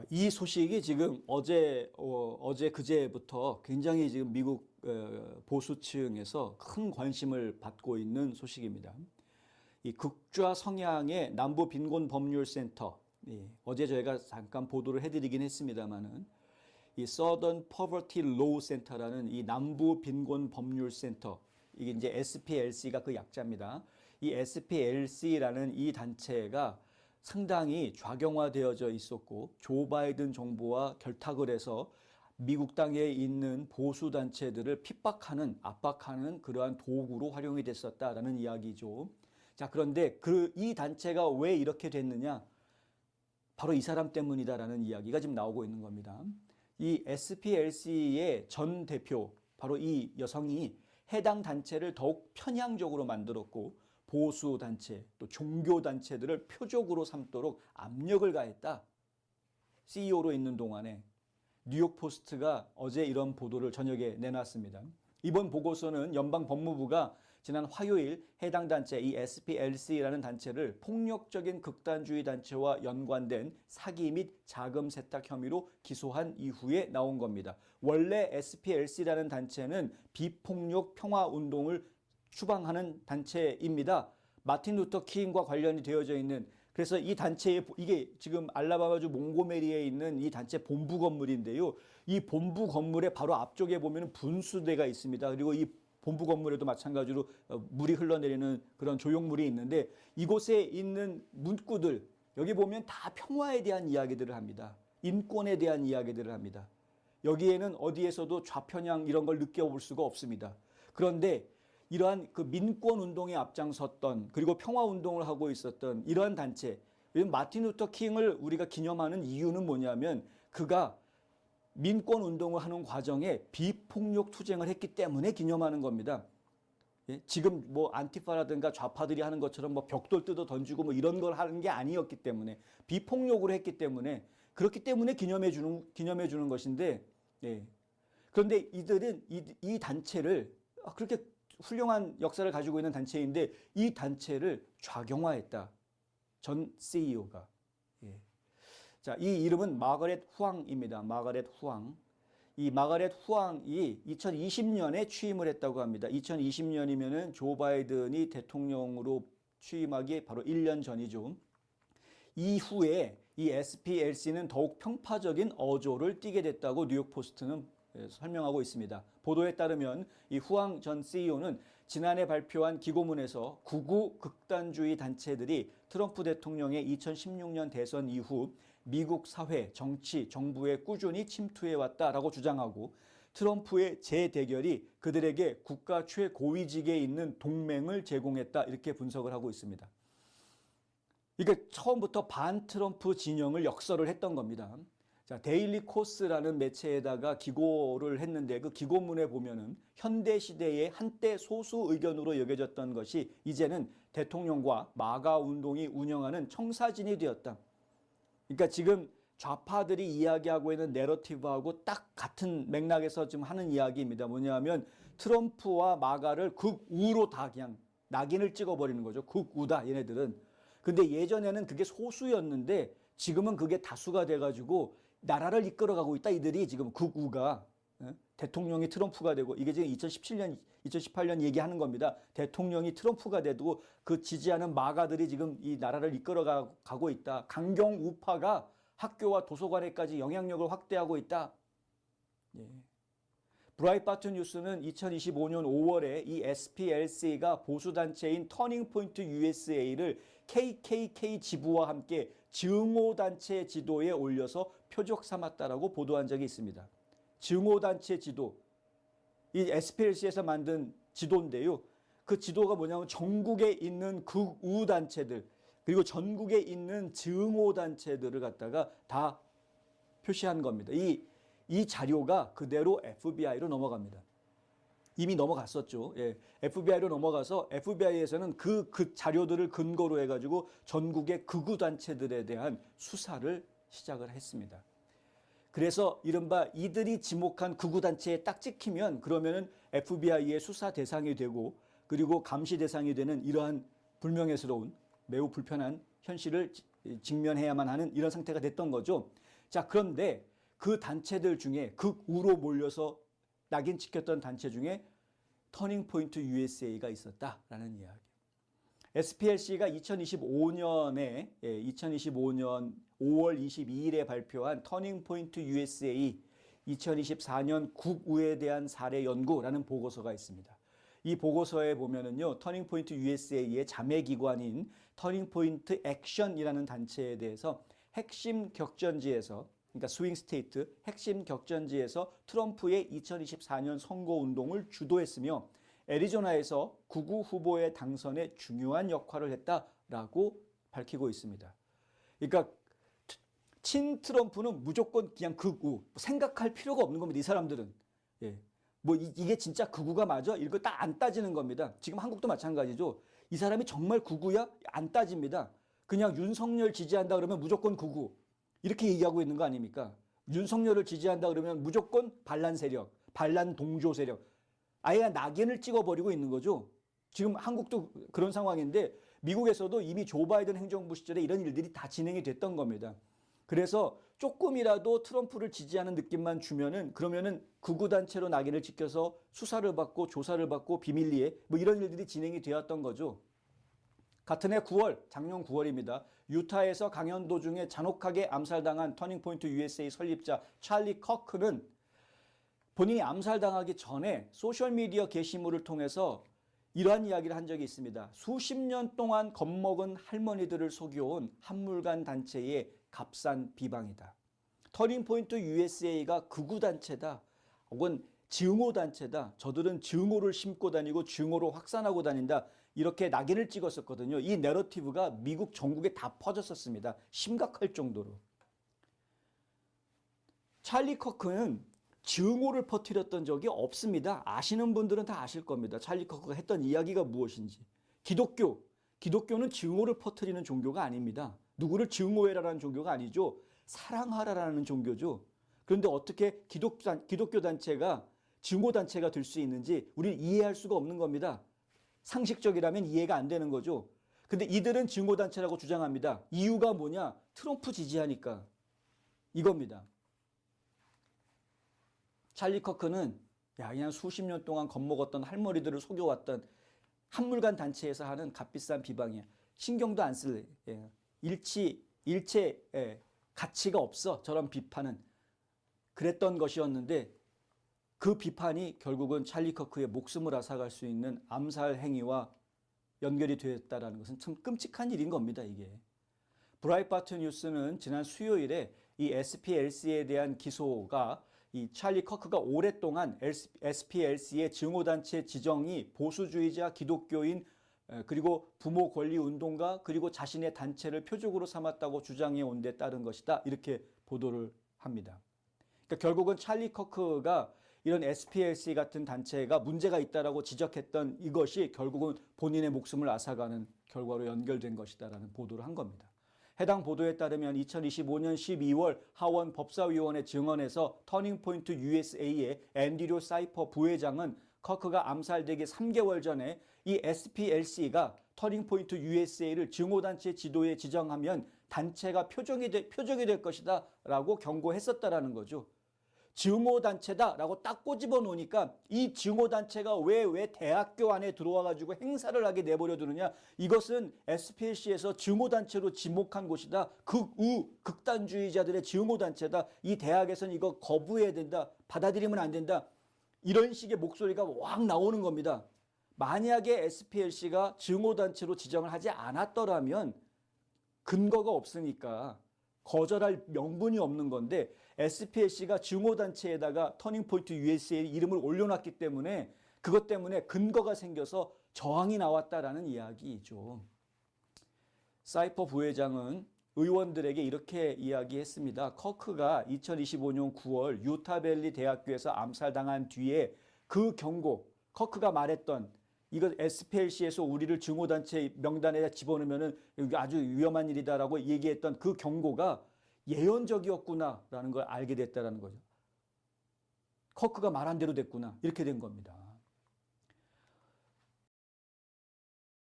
이 소식이 지금 어제 그제부터 굉장히 지금 미국 보수층에서 큰 관심을 받고 있는 소식입니다. 이 극좌 성향의 남부 빈곤 법률 센터, 어제 저희가 잠깐 보도를 해드리긴 했습니다만은 이 Southern Poverty Law Center라는 이 남부 빈곤 법률 센터, 이게 이제 SPLC가 그 약자입니다. 이 SPLC라는 이 단체가 상당히 좌경화되어져 있었고 조 바이든 정부와 결탁을 해서 미국 땅에 있는 보수 단체들을 핍박하는, 압박하는 그러한 도구로 활용이 됐었다라는 이야기죠. 자, 그런데 이 단체가 왜 이렇게 됐느냐? 바로 이 사람 때문이다라는 이야기가 지금 나오고 있는 겁니다. 이 SPLC의 전 대표, 바로 이 여성이 해당 단체를 더욱 편향적으로 만들었고 보수 단체, 또 종교 단체들을 표적으로 삼도록 압력을 가했다. CEO로 있는 동안에 뉴욕 포스트가 어제 이런 보도를 저녁에 내놨습니다. 이번 보고서는 연방 법무부가 지난 화요일 해당 단체, 이 SPLC라는 단체를 폭력적인 극단주의 단체와 연관된 사기 및 자금 세탁 혐의로 기소한 이후에 나온 겁니다. 원래 SPLC라는 단체는 비폭력 평화 운동을 추방하는 단체입니다. 마틴 루터 킹과 관련이 되어져 있는, 그래서 이 단체의, 이게 지금 알라바마주 몽고메리에 있는 이 단체 본부 건물인데요. 이 본부 건물의 바로 앞쪽에 보면 분수대가 있습니다. 그리고 이 본부 건물에도 마찬가지로 물이 흘러내리는 그런 조형물이 있는데, 이곳에 있는 문구들, 여기 보면 다 평화에 대한 이야기들을 합니다. 인권에 대한 이야기들을 합니다. 여기에는 어디에서도 좌편향 이런 걸 느껴볼 수가 없습니다. 그런데 이러한 그 민권 운동에 앞장섰던, 그리고 평화 운동을 하고 있었던 이러한 단체, 마틴 루터 킹을 우리가 기념하는 이유는 뭐냐면 그가 민권 운동을 하는 과정에 비폭력 투쟁을 했기 때문에 기념하는 겁니다. 지금 뭐 안티파라든가 좌파들이 하는 것처럼 뭐 벽돌 뜯어 던지고 뭐 이런 걸 하는 게 아니었기 때문에, 비폭력으로 했기 때문에, 그렇기 때문에 기념해 주는 것인데, 그런데 이들은 이 단체를 그렇게 훌륭한 역사를 가지고 있는 단체인데 이 단체를 좌경화했다. 전 CEO가. 자, 이 이름은 마거렛 후앙입니다. 마거렛 후앙. 이 마거렛 후앙이 2020년에 취임을 했다고 합니다. 2020년이면은 조 바이든이 대통령으로 취임하기 바로 1년 전이죠. 이후에 이 SPLC는 더욱 편파적인 어조를 띠게 됐다고 뉴욕 포스트는 설명하고 있습니다. 보도에 따르면 이 후앙 전 CEO는 지난해 발표한 기고문에서 극우 극단주의 단체들이 트럼프 대통령의 2016년 대선 이후 미국 사회, 정치, 정부에 꾸준히 침투해왔다라고 주장하고, 트럼프의 재대결이 그들에게 국가 최고위직에 있는 동맹을 제공했다, 이렇게 분석을 하고 있습니다. 이게 처음부터 반 트럼프 진영을 역설을 했던 겁니다. 자, 데일리 코스라는 매체에다가 기고를 했는데 그 기고문에 보면은 현대 시대의 한때 소수 의견으로 여겨졌던 것이 이제는 대통령과 마가 운동이 운영하는 청사진이 되었다. 그러니까 지금 좌파들이 이야기하고 있는 내러티브하고 딱 같은 맥락에서 지금 하는 이야기입니다. 뭐냐면 트럼프와 마가를 극우로 다 그냥 낙인을 찍어버리는 거죠. 극우다 얘네들은. 근데 예전에는 그게 소수였는데 지금은 그게 다수가 돼가지고 나라를 이끌어가고 있다. 이들이 지금 극우가, 대통령이 트럼프가 되고, 이게 지금 2017년, 2018년 얘기하는 겁니다. 대통령이 트럼프가 되고 그 지지하는 마가들이 지금 이 나라를 이끌어가고 있다. 강경 우파가 학교와 도서관에까지 영향력을 확대하고 있다. 브라이트바트 뉴스는 2025년 5월에 이 SPLC가 보수단체인 터닝포인트 USA를 KKK 지부와 함께 증오단체 지도에 올려서 표적 삼았다라고 보도한 적이 있습니다. 증오단체 지도, 이 SPLC에서 만든 지도인데요. 그 지도가 뭐냐면 전국에 있는 극우단체들, 그리고 전국에 있는 증오단체들을 갖다가 다 표시한 겁니다. 이 자료가 그대로 FBI로 넘어갑니다. 이미 넘어갔었죠. FBI로 넘어가서 FBI에서는 그 자료들을 근거로 해가지고 전국의 극우 단체들에 대한 수사를 시작을 했습니다. 그래서 이른바 이들이 지목한 극우 단체에 딱 찍히면 그러면은 FBI의 수사 대상이 되고, 그리고 감시 대상이 되는 이러한 불명예스러운 매우 불편한 현실을 직면해야만 하는 이런 상태가 됐던 거죠. 자, 그런데 그 단체들 중에 극우로 몰려서 낙인 찍혔던 단체 중에 터닝포인트 USA가 있었다라는 이야기. SPLC가 2025년 5월 22일에 발표한 터닝포인트 USA 2024년 국우에 대한 사례 연구라는 보고서가 있습니다. 이 보고서에 보면은요, 터닝포인트 USA의 자매 기관인 터닝포인트 액션이라는 단체에 대해서 핵심 격전지에서, 그러니까 스윙 스테이트 핵심 격전지에서 트럼프의 2024년 선거 운동을 주도했으며 애리조나에서 극우 후보의 당선에 중요한 역할을 했다라고 밝히고 있습니다. 그러니까 친 트럼프는 무조건 그냥 극우, 생각할 필요가 없는 겁니다. 이 사람들은. 예. 뭐 이게 진짜 극우가 맞아? 이거 딱 안 따지는 겁니다. 지금 한국도 마찬가지죠. 이 사람이 정말 극우야? 안 따집니다. 그냥 윤석열 지지한다 그러면 무조건 극우. 이렇게 얘기하고 있는 거 아닙니까? 윤석열을 지지한다 그러면 무조건 반란 세력, 반란 동조 세력. 아예 낙인을 찍어버리고 있는 거죠. 지금 한국도 그런 상황인데 미국에서도 이미 조 바이든 행정부 시절에 이런 일들이 다 진행이 됐던 겁니다. 그래서 조금이라도 트럼프를 지지하는 느낌만 주면은 그러면은 극우단체로 낙인을 찍혀서 수사를 받고 조사를 받고 비밀리에 뭐 이런 일들이 진행이 되었던 거죠. 같은 해 9월, 작년 9월입니다. 유타에서 강연 도중에 잔혹하게 암살당한 터닝포인트 USA 설립자 찰리 커크는 본인이 암살당하기 전에 소셜미디어 게시물을 통해서 이러한 이야기를 한 적이 있습니다. 수십 년 동안 겁먹은 할머니들을 속여온 한물간 단체의 값싼 비방이다. 터닝포인트 USA가 극우단체다. 혹은 증오단체다. 저들은 증오를 심고 다니고 증오로 확산하고 다닌다. 이렇게 낙인을 찍었었거든요. 이 내러티브가 미국 전국에 다 퍼졌었습니다. 심각할 정도로. 찰리 커크는 증오를 퍼뜨렸던 적이 없습니다. 아시는 분들은 다 아실 겁니다. 찰리 커크가 했던 이야기가 무엇인지. 기독교는 증오를 퍼뜨리는 종교가 아닙니다. 누구를 증오해라라는 종교가 아니죠. 사랑하라라는 종교죠. 그런데 어떻게 기독교 단체가 증오 단체가 될 수 있는지 우리는 이해할 수가 없는 겁니다. 상식적이라면 이해가 안 되는 거죠. 근데 이들은 증오 단체라고 주장합니다. 이유가 뭐냐? 트럼프 지지하니까. 이겁니다. 찰리 커크는 그냥 수십 년 동안 겁먹었던 할머니들을 속여왔던 한물간 단체에서 하는 값비싼 비방이야. 신경도 안 쓸래. 일체 가치가 없어. 저런 비판은. 그랬던 것이었는데 그 비판이 결국은 찰리 커크의 목숨을 앗아갈 수 있는 암살 행위와 연결이 되었다는 것은 참 끔찍한 일인 겁니다. 이게. 브라이트바트 뉴스는 지난 수요일에 이 SPLC에 대한 기소가 이 찰리 커크가 오랫동안 SPLC의 증오단체 지정이 보수주의자 기독교인 그리고 부모 권리 운동가 그리고 자신의 단체를 표적으로 삼았다고 주장해 온 데 따른 것이다. 이렇게 보도를 합니다. 그러니까 결국은 찰리 커크가 이런 SPLC 같은 단체가 문제가 있다라고 지적했던 이것이 결국은 본인의 목숨을 앗아가는 결과로 연결된 것이다라는 보도를 한 겁니다. 해당 보도에 따르면 2025년 12월 하원 법사위원회 증언에서 터닝포인트 USA의 앤드류 사이퍼 부회장은 커크가 암살되기 3개월 전에 이 SPLC가 터닝포인트 USA를 증오단체 지도에 지정하면 단체가 표적이 될 것이다 라고 경고했었다라는 거죠. 증오단체다라고 딱 꼬집어 놓으니까 이 증오단체가 왜 대학교 안에 들어와 가지고 행사를 하게 내버려 두느냐. 이것은 SPLC에서 증오단체로 지목한 곳이다. 극단주의자들의 증오단체다. 이 대학에서는 이거 거부해야 된다. 받아들이면 안 된다. 이런 식의 목소리가 확 나오는 겁니다. 만약에 SPLC가 증오단체로 지정을 하지 않았더라면 근거가 없으니까 거절할 명분이 없는 건데 SPLC가 증오단체에다가 터닝포인트 USA 이름을 올려놨기 때문에 그것 때문에 근거가 생겨서 저항이 나왔다라는 이야기이죠. 사이퍼 부회장은 의원들에게 이렇게 이야기했습니다. 커크가 2025년 9월 유타밸리 대학교에서 암살당한 뒤에 그 경고, 커크가 말했던 이거 SPLC에서 우리를 증오단체 명단에 집어넣으면 아주 위험한 일이다라고 얘기했던 그 경고가 예언적이었구나라는 걸 알게 됐다는 거죠. 커크가 말한 대로 됐구나. 이렇게 된 겁니다.